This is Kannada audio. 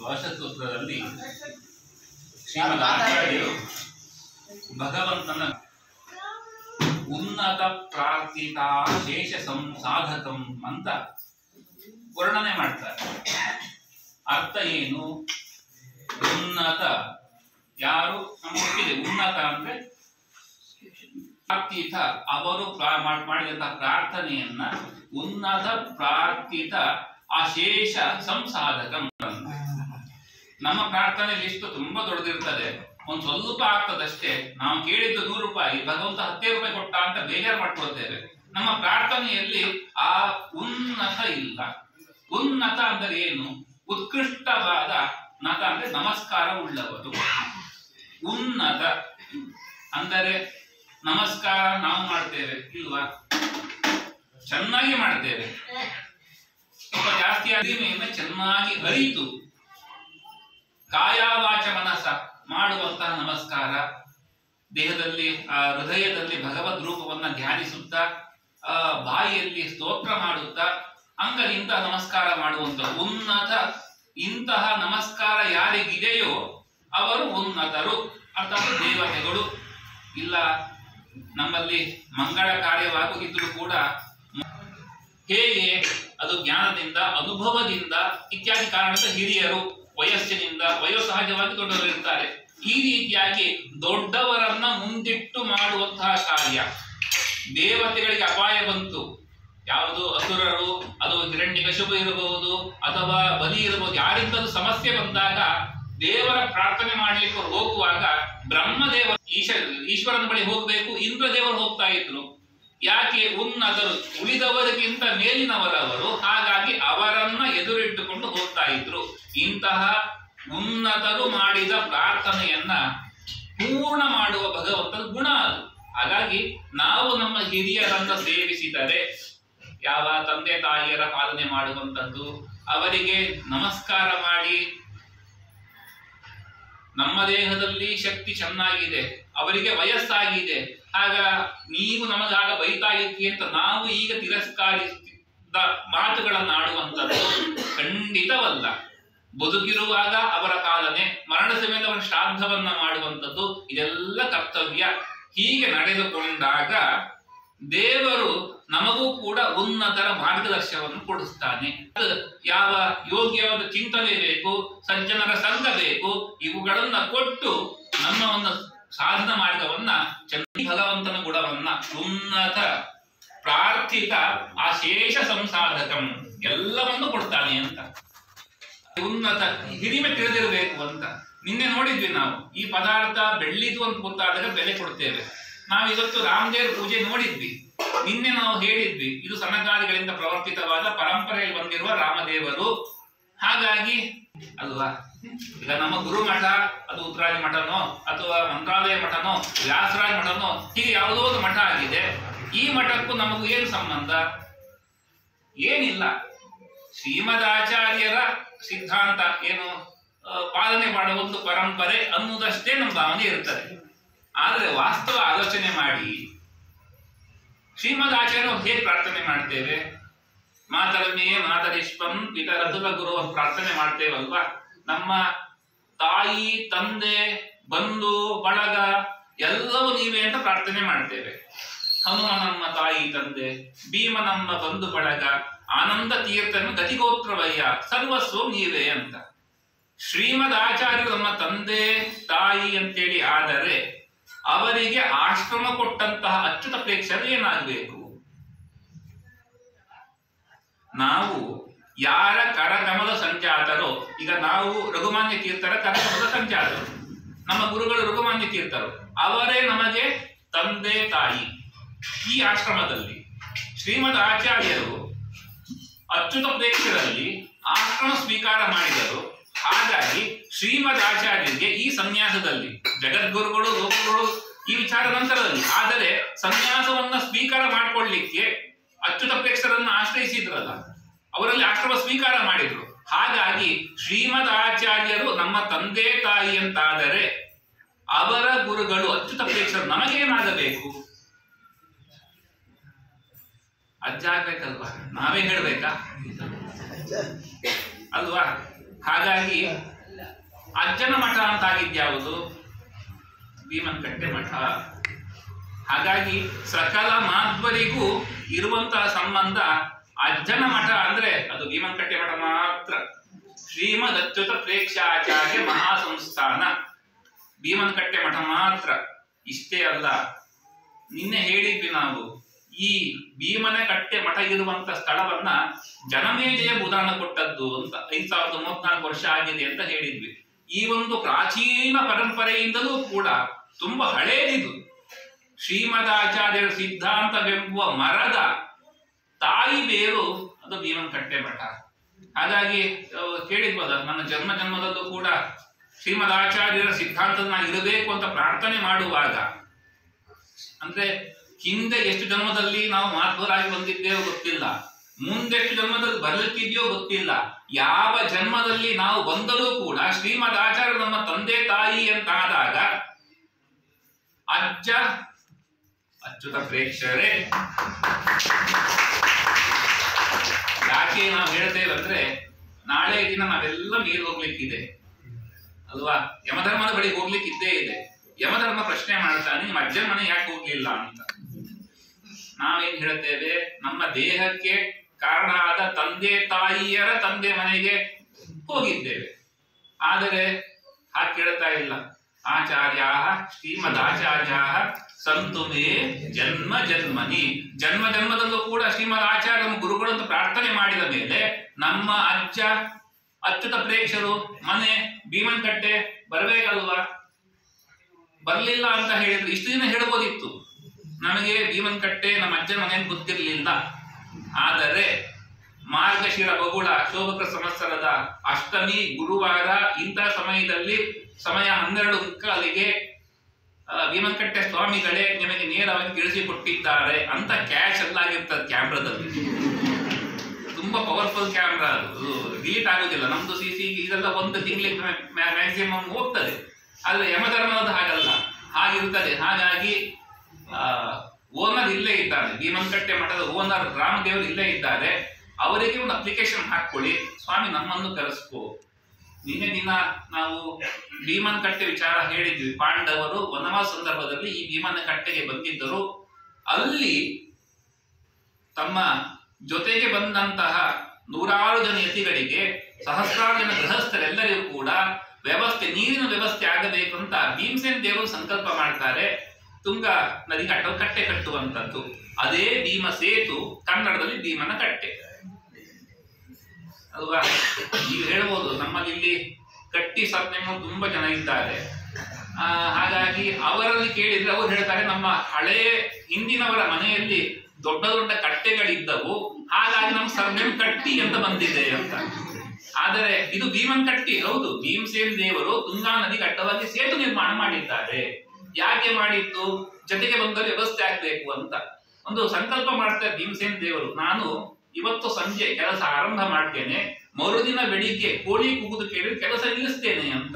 ದ್ವಾದಶಸೂತ್ರದಲ್ಲಿ ಶ್ರೀಮದಾಚಾರ್ಯರು ಭಗವಂತನ ಉನ್ನತ ಪ್ರಾರ್ಥಿತಾ ಶೇಷ ಸಂಸಾಧಕಂ ಅಂತ ವರ್ಣನೆ ಮಾಡ್ತಾರೆ. ಅರ್ಥ ಏನು? ಉನ್ನತ ಯಾರು ನಮಗೆ ಉನ್ನತ ಅಂದ್ರೆ ಪ್ರಾರ್ಥಿತ, ಅವರು ಮಾಡಿದಂತಹ ಪ್ರಾರ್ಥನೆಯನ್ನ ಉನ್ನತ ಪ್ರಾರ್ಥಿತ ಅಶೇಷ ಸಂಸಾಧಕಂ. ನಮ್ಮ ಪ್ರಾರ್ಥನೆ ಲಿಸ್ಟ್ ತುಂಬಾ ದೊಡ್ಡದಿರ್ತದೆ, ಒಂದ್ ಸ್ವಲ್ಪ ಆಗ್ತದಷ್ಟೇ. ನಾವು ಕೇಳಿದ್ದು 100 ರೂಪಾಯಿ, ಭಗವಂತ 10 ರೂಪಾಯಿ ಕೊಟ್ಟ ಅಂತ ಬೇಜಾರು ಮಾಡ್ಕೊಳ್ತೇವೆ. ನಮ್ಮ ಪ್ರಾರ್ಥನೆಯಲ್ಲಿ ಆ ಉನ್ನತ ಇಲ್ಲ. ಉನ್ನತ ಅಂದರೆ ಏನು? ಉತ್ಕೃಷ್ಟವಾದ ನತ ಅಂದ್ರೆ ನಮಸ್ಕಾರ ಉಳ್ಳವರು. ಉನ್ನತ ಅಂದರೆ ನಮಸ್ಕಾರ ನಾವು ಮಾಡ್ತೇವೆ ಇಲ್ವಾ? ಚೆನ್ನಾಗಿ ಮಾಡ್ತೇವೆ, ಸ್ವಲ್ಪ ಜಾಸ್ತಿ ಅರಿಮೆಯಿಂದ ಚೆನ್ನಾಗಿ ಅರಿತು ಕಾಯವಾಚ ಮನಸ ಮಾಡುವಂತಹ ನಮಸ್ಕಾರ, ದೇಹದಲ್ಲಿ ಹೃದಯದಲ್ಲಿ ಭಗವದ್ ರೂಪವನ್ನ ಧ್ಯಾನಿಸುತ್ತಾ ಬಾಯಿಯಲ್ಲಿ ಸ್ತೋತ್ರ ಮಾಡುತ್ತಾ ಅಂಗದಿಂದ ನಮಸ್ಕಾರ ಮಾಡುವಂತ ಉನ್ನತ. ಇಂತಹ ನಮಸ್ಕಾರ ಯಾರಿಗಿದೆಯೋ ಅವರು ಉನ್ನತರು, ಅರ್ಥಾತ್ ದೇವತೆಗಳು. ಇಲ್ಲ ನಮ್ಮಲ್ಲಿ ಮಂಗಳ ಕಾರ್ಯವಾಗುತ್ತಿದ್ದರೂ ಕೂಡ ಹೇಗೆ ಅದು ಜ್ಞಾನದಿಂದ, ಅನುಭವದಿಂದ ಇತ್ಯಾದಿ ಕಾರಣದಿಂದ ಹಿರಿಯರು ವಯಸ್ಸಿನಿಂದ ವಯೋಸಹಜವಾಗಿ ದೊಡ್ಡವರು ಇರ್ತಾರೆ. ಈ ರೀತಿಯಾಗಿ ದೊಡ್ಡವರನ್ನ ಮುಂದಿಟ್ಟು ಮಾಡುವಂತಹ ಕಾರ್ಯ. ದೇವತೆಗಳಿಗೆ ಅಪಾಯ ಬಂತು, ಯಾವುದು ಅಸುರರು, ಅದು ಹಿರಣ್ಯಕಶಿಪು ಇರಬಹುದು ಅಥವಾ ಬಲಿ ಇರಬಹುದು, ಯಾರಿಂದಲೂ ಸಮಸ್ಯೆ ಬಂದಾಗ ದೇವರ ಪ್ರಾರ್ಥನೆ ಮಾಡ್ಲಿಕ್ಕೆ ಹೋಗುವಾಗ ಬ್ರಹ್ಮದೇವ ಈಶ್ವರನ ಬಳಿ ಹೋಗಬೇಕು, ಇಂದ್ರದೇವರು ಹೋಗ್ತಾ ಇದ್ರು. ಯಾಕೆ? ಉನ್ನತರು, ಉಳಿದವರಿಗಿಂತ ಮೇಲಿನವರವರು, ಹಾಗಾಗಿ ಅವರನ್ನ ಎದುರಿಟ್ಟುಕೊಂಡು ಹೋಗ್ತಾ ಇದ್ರು. ಇಂತಹ ಉನ್ನತರು ಮಾಡಿದ ಪ್ರಾರ್ಥನೆಯನ್ನ ಪೂರ್ಣ ಮಾಡುವ ಭಗವಂತನ ಗುಣ ಅದು. ಹಾಗಾಗಿ ನಾವು ನಮ್ಮ ಹಿರಿಯರನ್ನ ಸೇವಿಸಿದರೆ, ಯಾವ ತಂದೆ ತಾಯಿಯರ ಪಾಲನೆ ಮಾಡುವಂಥದ್ದು, ಅವರಿಗೆ ನಮಸ್ಕಾರ ಮಾಡಿ, ನಮ್ಮ ದೇಹದಲ್ಲಿ ಶಕ್ತಿ ಚೆನ್ನಾಗಿದೆ, ಅವರಿಗೆ ವಯಸ್ಸಾಗಿದೆ, ಆಗ ನೀವು ನಮಗಾಗ ಬೈತಾ ಇದ್ವಿ ಅಂತ ನಾವು ಈಗ ತಿರಸ್ಕರಿಸಿದ ಮಾತುಗಳನ್ನು ಆಡುವಂಥದ್ದು ಖಂಡಿತವಲ್ಲ. ಬದುಕಿರುವಾಗ ಅವರ ಪಾಲನೆ, ಮರಣದ ಮೇಲೆ ಅವರ ಶ್ರಾದ್ದವನ್ನ ಮಾಡುವಂಥದ್ದು, ಇದೆಲ್ಲ ಕರ್ತವ್ಯ. ಹೀಗೆ ನಡೆದುಕೊಂಡಾಗ ದೇವರು ನಮಗೂ ಕೂಡ ಉನ್ನತರ ಮಾರ್ಗದರ್ಶನವನ್ನು ಕೊಡಿಸ್ತಾನೆ. ಯಾವ ಯೋಗ್ಯವಾದ ಚಿಂತನೆ ಬೇಕು, ಸಜ್ಜನರ ಸಂಘ ಬೇಕು, ಇವುಗಳನ್ನ ಕೊಟ್ಟು ನಮ್ಮ ಒಂದು ಸಾಧನ ಮಾರ್ಗವನ್ನ ಭಗವಂತನ ಗುಣವನ್ನ ಉನ್ನತ ಪ್ರಾರ್ಥಿತ ಅಶೇಷ ಸಂಸಾಧಕಂ ಎಲ್ಲವನ್ನು ಕೊಡ್ತಾನೆ ಅಂತ. ಉನ್ನತ ಹಿರಿಮೆ ತಿಳಿದಿರಬೇಕು ಅಂತ. ನಿನ್ನೆ ನೋಡಿದ್ವಿ ನಾವು, ಈ ಪದಾರ್ಥ ಬೆಳ್ಳಿದು ಅಂತ ಗೊತ್ತಾದಾಗ ಬೆಲೆ ಕೊಡ್ತೇವೆ. ನಾವಿವತ್ತು ರಾಮದೇವ್ರ ಪೂಜೆ ನೋಡಿದ್ವಿ, ನಿನ್ನೆ ನಾವು ಹೇಳಿದ್ವಿ ಇದು ಸನಕಾದಿಗಳಿಂದ ಪ್ರವರ್ತಿತವಾದ ಪರಂಪರೆಯಲ್ಲಿ ಬಂದಿರುವ ರಾಮದೇವರು. ಹಾಗಾಗಿ ಅಲ್ವಾ, ಈಗ ನಮ್ಮ ಗುರುಮಠ ಅದು ಉತ್ತರಾದಿ ಮಠನೋ ಅಥವಾ ಮಂತ್ರಾಲಯ ಮಠನೋ ವ್ಯಾಸರಾಜ ಮಠನೋ ಹೀಗೆ ಯಾವುದೋ ಒಂದು ಮಠ ಆಗಿದೆ. ಈ ಮಠಕ್ಕೂ ನಮಗೂ ಏನು ಸಂಬಂಧ? ಏನಿಲ್ಲ. ಶ್ರೀಮದಾಚಾರ್ಯರ ಸಿದ್ಧಾಂತ ಏನು ಪಾಲನೆ ಮಾಡುವ ಒಂದು ಪರಂಪರೆ ಅನ್ನುವುದಷ್ಟೇ ನಮ್ಮ ಭಾವನೆ ಇರ್ತದೆ. ಆದರೆ ವಾಸ್ತವ ಆಲೋಚನೆ ಮಾಡಿ, ಶ್ರೀಮದ್ ಆಚಾರ್ಯರು ಹೇಗೆ ಪ್ರಾರ್ಥನೆ ಮಾಡ್ತೇವೆ? ಮಾತರಮೇ ಮಾತರಿಷ್ಪಂ ಪಿತರತುಲ ಗುರು ಪ್ರಾರ್ಥನೆ ಮಾಡ್ತೇವಲ್ವಾ? ನಮ್ಮ ತಾಯಿ ತಂದೆ ಬಂಧು ಬಳಗ ಎಲ್ಲವೂ ನೀವೇ ಅಂತ ಪ್ರಾರ್ಥನೆ ಮಾಡ್ತೇವೆ. ಹನುಮ ನಮ್ಮ ತಾಯಿ ತಂದೆ, ಭೀಮ ನಮ್ಮ ಬಂಧು ಬಳಗ, ಆನಂದ ತೀರ್ಥನ ಗತಿಗೋತ್ರವಯ್ಯ, ಸರ್ವಸ್ವ ನೀವೇ ಅಂತ. ಶ್ರೀಮದ್ ಆಚಾರ್ಯರು ನಮ್ಮ ತಂದೆ ತಾಯಿ ಅಂತೇಳಿ ಆದರೆ ಅವರಿಗೆ ಆಶ್ರಮ ಕೊಟ್ಟಂತಹ ಅಚ್ಯುತ ಪ್ರೇಕ್ಷರು ಏನಾಗಬೇಕು? ನಾವು ಯಾರ ಕರಕಮಲ ಸಂಜಾತರೋ, ಈಗ ನಾವು ರಘುಮಾನ್ಯ ತೀರ್ಥರ ಕರಕಮಲ ಸಂಜಾತರು, ನಮ್ಮ ಗುರುಗಳು ರಘುಮಾನ್ಯ ತೀರ್ಥರು, ಅವರೇ ನಮಗೆ ತಂದೆ ತಾಯಿ. ಈ ಆಶ್ರಮದಲ್ಲಿ ಶ್ರೀಮದ್ ಆಚಾರ್ಯರು ಅಚ್ಯುತ ಪ್ರೇಕ್ಷರಲ್ಲಿ ಆಶ್ರಮ ಸ್ವೀಕಾರ ಮಾಡಿದರು. ಹಾಗಾಗಿ ಶ್ರೀಮದ್ ಆಚಾರ್ಯರಿಗೆ ಈ ಸನ್ಯಾಸದಲ್ಲಿ, ಜಗದ್ಗುರುಗಳು ಲೋಕಗಳು ಈ ವಿಚಾರ ನಂತರದಲ್ಲಿ, ಆದರೆ ಸನ್ಯಾಸವನ್ನ ಸ್ವೀಕಾರ ಮಾಡಿಕೊಳ್ಳಿಕ್ಕೆ ಅಚ್ಯುತ ಪ್ರೇಕ್ಷರನ್ನು ಆಶ್ರಯಿಸಿದ್ರಲ್ಲ, ಅವರಲ್ಲಿ ಆಶ್ರಮ ಸ್ವೀಕಾರ ಮಾಡಿದ್ರು. ಹಾಗಾಗಿ ಶ್ರೀಮದ್ ಆಚಾರ್ಯರು ನಮ್ಮ ತಂದೆ ತಾಯಿ ಅಂತಾದರೆ ಅವರ ಗುರುಗಳು ಅಚ್ಯುತ ಪ್ರೇಕ್ಷರು ನಮಗೇನಾಗಬೇಕು? ಅಜ್ಜ ಆಗ್ಬೇಕಲ್ವಾ? ನಾವೇ ಹೇಳ್ಬೇಕಾ ಅಲ್ವಾ? ಹಾಗಾಗಿ ಅಜ್ಜನ ಮಠ ಅಂತಾಗಿದ್ಯಾವುದು? ಭೀಮನಕಟ್ಟೆ ಮಠ. ಹಾಗಾಗಿ ಸಕಲ ಮಾಧ್ವರಿಗೂ ಇರುವಂತಹ ಸಂಬಂಧ ಅಜ್ಜನ ಮಠ ಅಂದ್ರೆ ಅದು ಭೀಮನಕಟ್ಟೆ ಮಠ ಮಾತ್ರ. ಶ್ರೀಮದ್ ಅಚ್ಯುತ ಪ್ರೇಕ್ಷಾಚಾರ್ಯ ಮಹಾಸಂಸ್ಥಾನ ಭೀಮನಕಟ್ಟೆ ಮಠ ಮಾತ್ರ. ಇಷ್ಟೇ ಅಲ್ಲ, ನಿನ್ನೆ ಹೇಳಿದ್ವಿ ನಾವು, ಈ ಭೀಮನಕಟ್ಟೆ ಮಠ ಇರುವಂತ ಸ್ಥಳವನ್ನ ಜನಮೇಜಯ ಬುಧಾನ ಕೊಟ್ಟದ್ದು ಅಂತ. 5034 ವರ್ಷ ಆಗಿದೆ ಅಂತ ಹೇಳಿದ್ವಿ. ಈ ಒಂದು ಪ್ರಾಚೀನ ಪರಂಪರೆಯಿಂದಲೂ ಕೂಡ ತುಂಬಾ ಹಳೇದಿದು. ಶ್ರೀಮದಾಚಾರ್ಯರ ಸಿದ್ಧಾಂತವೆಂಬುವ ಮರದ ತಾಯಿ ಬೇರು ಅದು ಭೀಮನಕಟ್ಟೆ ಮಠ. ಹಾಗಾಗಿ ಕೇಳಿದ್ವಲ್ಲ, ನನ್ನ ಜನ್ಮದಲ್ಲೂ ಕೂಡ ಶ್ರೀಮದಾಚಾರ್ಯರ ಸಿದ್ಧಾಂತದ ನಾನು ಇರಬೇಕು ಅಂತ ಪ್ರಾರ್ಥನೆ ಮಾಡುವಾಗ, ಅಂದ್ರೆ ಹಿಂದೆ ಎಷ್ಟು ಜನ್ಮದಲ್ಲಿ ನಾವು ಮಾಧ್ವರಾಗಿ ಬಂದಿದ್ದೇವೋ ಗೊತ್ತಿಲ್ಲ, ಮುಂದೆಷ್ಟು ಜನ್ಮದಲ್ಲಿ ಬರಲಿಕ್ಕಿದೆಯೋ ಗೊತ್ತಿಲ್ಲ. ಯಾವ ಜನ್ಮದಲ್ಲಿ ನಾವು ಬಂದರೂ ಕೂಡ ಶ್ರೀಮದಾಚಾರ್ಯ ನಮ್ಮ ತಂದೆ ತಾಯಿ ಅಂತಾದಾಗ ಅಜ್ಜ ಅಚ್ಯುತ ಪ್ರೇಕ್ಷರೇ. ಯಾಕೆ ನಾವು ಹೇಳ್ತೇವೆ ಅಂದ್ರೆ, ನಾಳೆ ದಿನ ನಾವೆಲ್ಲ ಮೇಲೆ ಹೋಗ್ಲಿಕ್ಕಿದೆ ಅಲ್ವಾ? ಯಮಧರ್ಮದ ಬಳಿಗೆ ಹೋಗ್ಲಿಕ್ಕೆ ಇದ್ದೇ ಇದೆ. ಯಮಧರ್ಮ ಪ್ರಶ್ನೆ ಮಾಡ್ತಾನೆ, ನಿಮ್ಮ ಅಜ್ಜನ ಮನೆ ಯಾಕೆ ಹೋಗ್ಲಿಲ್ಲ ಅಂತ. ನಾವೇನ್ ಹೇಳ್ತೇವೆ, ನಮ್ಮ ದೇಹಕ್ಕೆ ಕಾರಣ ಆದ ತಂದೆ ತಾಯಿಯರ ತಂದೆ ಮನೆಗೆ ಹೋಗಿದ್ದೇವೆ. ಆದರೆ ಹಾಗೆ ಕೇಳ್ತಾ ಇಲ್ಲ. ಆಚಾರ್ಯ ಶ್ರೀಮದಾಚಾರ್ಯ ಸಂತು ಮೇ ಜನ್ಮ ಜನ್ಮನಿ. ಜನ್ಮ ಜನ್ಮದಲ್ಲೂ ಕೂಡ ಶ್ರೀಮದ್ ಆಚಾರ್ಯ ಗುರುಗಳು ಅಂತ ಪ್ರಾರ್ಥನೆ ಮಾಡಿದ ಮೇಲೆ ನಮ್ಮ ಅಜ್ಜ ಅಚ್ಯುತ ಪ್ರೇಕ್ಷರು ಮನೆ ಭೀಮನಕಟ್ಟೆ ಬರಬೇಕಲ್ವಾ? ಬರ್ಲಿಲ್ಲ ಅಂತ ಹೇಳಿದ್ರು ಇಷ್ಟು ದಿನ ಹೇಳ್ಬೋದಿತ್ತು. ನಮಗೆ ಭೀಮನಕಟ್ಟೆ ನಮ್ಮ ಅಜ್ಜನ ಮನೆ ಗೊತ್ತಿರಲಿಲ್ಲ. ಆದರೆ ಮಾರ್ಗಶಿರ ಬಗುಳ ಶೋಭಕ ಸಂವತ್ಸರದ ಅಷ್ಟಮಿ ಗುರುವಾರ ಇಂಥ ಸಮಯದಲ್ಲಿ ಸಮಯ 12:15ಗೆ ಭೀಮನಕಟ್ಟೆ ಸ್ವಾಮಿಗಳೇ ನಿಮಗೆ ನೇರವಾಗಿ ತಿಳಿಸಿಕೊಟ್ಟಿದ್ದಾರೆ ಅಂತ ಕ್ಯಾಶ್ ಅಲ್ಲಾಗಿರ್ತದೆ ಕ್ಯಾಮ್ರಾದಲ್ಲಿ. ತುಂಬಾ ಪವರ್ಫುಲ್ ಕ್ಯಾಮ್ರಾ, ಅದು ಡಿಲೀಟ್ ಆಗೋದಿಲ್ಲ. ನಮ್ದು CC ಇದೆಲ್ಲ 1 ತಿಂಗಳಿಗೆ ಮ್ಯಾಕ್ಸಿಮಮ್ ಹೋಗ್ತದೆ. ಆದ್ರೆ ಯಮಧರ್ಮದ ಹಾಗಲ್ಲ, ಹಾಗಿರ್ತದೆ. ಹಾಗಾಗಿ ಓನರ್ ಇಲ್ಲೇ ಇದ್ದಾರೆ, ಭೀಮನಕಟ್ಟೆ ಮಠದ ಓನರ್ ರಾಮದೇವರು ಇಲ್ಲೇ ಇದ್ದಾರೆ. ಅವರಿಗೆ ಒಂದು ಅಪ್ಲಿಕೇಶನ್ ಹಾಕೊಳ್ಳಿ, ಸ್ವಾಮಿ ನಮ್ಮನ್ನು ಕರೆಸ್ಕೋ. ನಿನ್ನೆ ದಿನ ನಾವು ಭೀಮನಕಟ್ಟೆ ವಿಚಾರ ಹೇಳಿದ್ವಿ. ಪಾಂಡವರು ವನವಾಸ ಸಂದರ್ಭದಲ್ಲಿ ಈ ಭೀಮನಕಟ್ಟೆಗೆ ಬಂದಿದ್ದರು. ಅಲ್ಲಿ ತಮ್ಮ ಜೊತೆಗೆ ಬಂದಂತಹ 100 ಜನ ಯತಿಗಳಿಗೆ, ಸಹಸ್ರಾರು ಜನ ಗೃಹಸ್ಥರೆಲ್ಲರಿಗೂ ಕೂಡ ವ್ಯವಸ್ಥೆ, ನೀರಿನ ವ್ಯವಸ್ಥೆ ಆಗಬೇಕು ಅಂತ ಭೀಮಸೇನ ದೇವರು ಸಂಕಲ್ಪ ಮಾಡ್ತಾರೆ. ತುಂಗಾ ನದಿ ಕಟ್ಟೆ ಕಟ್ಟುವಂಥದ್ದು. ಅದೇ ಭೀಮ ಸೇತು, ಕನ್ನಡದಲ್ಲಿ ಭೀಮನಕಟ್ಟೆ ಅಲ್ವಾ? ನೀವು ಹೇಳ್ಬೋದು ನಮ್ಮಲ್ಲಿ ಇಲ್ಲಿ ಕಟ್ಟಿ ಸರ್ನೇಮ್ ತುಂಬಾ ಜನ ಇದ್ದಾರೆ. ಹಾಗಾಗಿ ಅವರಲ್ಲಿ ಕೇಳಿದ್ರೆ ಅವರು ಹೇಳ್ತಾರೆ, ನಮ್ಮ ಹಳೇ ಹಿಂದಿನವರ ಮನೆಯಲ್ಲಿ ದೊಡ್ಡ ದೊಡ್ಡ ಕಟ್ಟೆಗಳಿದ್ದವು, ಹಾಗಾಗಿ ನಮ್ಮ ಸರ್ನೇಮ್ ಕಟ್ಟಿ ಅಂತ ಬಂದಿದೆ ಅಂತ. ಆದರೆ ಇದು ಭೀಮನಕಟ್ಟಿ. ಹೌದು, ಭೀಮಸೇನ ದೇವರು ತುಂಗಾ ನದಿ ಅಡ್ಡವಾಗಿ ಸೇತು ನಿರ್ಮಾಣ ಮಾಡಿದ್ದಾರೆ. ಯಾಕೆ ಮಾಡಿದ್ದು? ಜೊತೆಗೆ ಬಂದಲ್ಲಿ ವ್ಯವಸ್ಥೆ ಆಗ್ಬೇಕು ಅಂತ ಒಂದು ಸಂಕಲ್ಪ ಮಾಡ್ತಾರೆ ಭೀಮಸೇನ ದೇವರು. ನಾನು ಇವತ್ತು ಸಂಜೆ ಕೆಲಸ ಆರಂಭ ಮಾಡ್ತೇನೆ, ಮರುದಿನ ಬೆಳಿಗ್ಗೆ ಕೋಳಿ ಕೂಗುದು ಕೇಳಿದ್ರೆ ಕೆಲಸ ನಿಲ್ಲಿಸ್ತೇನೆ ಅಂತ.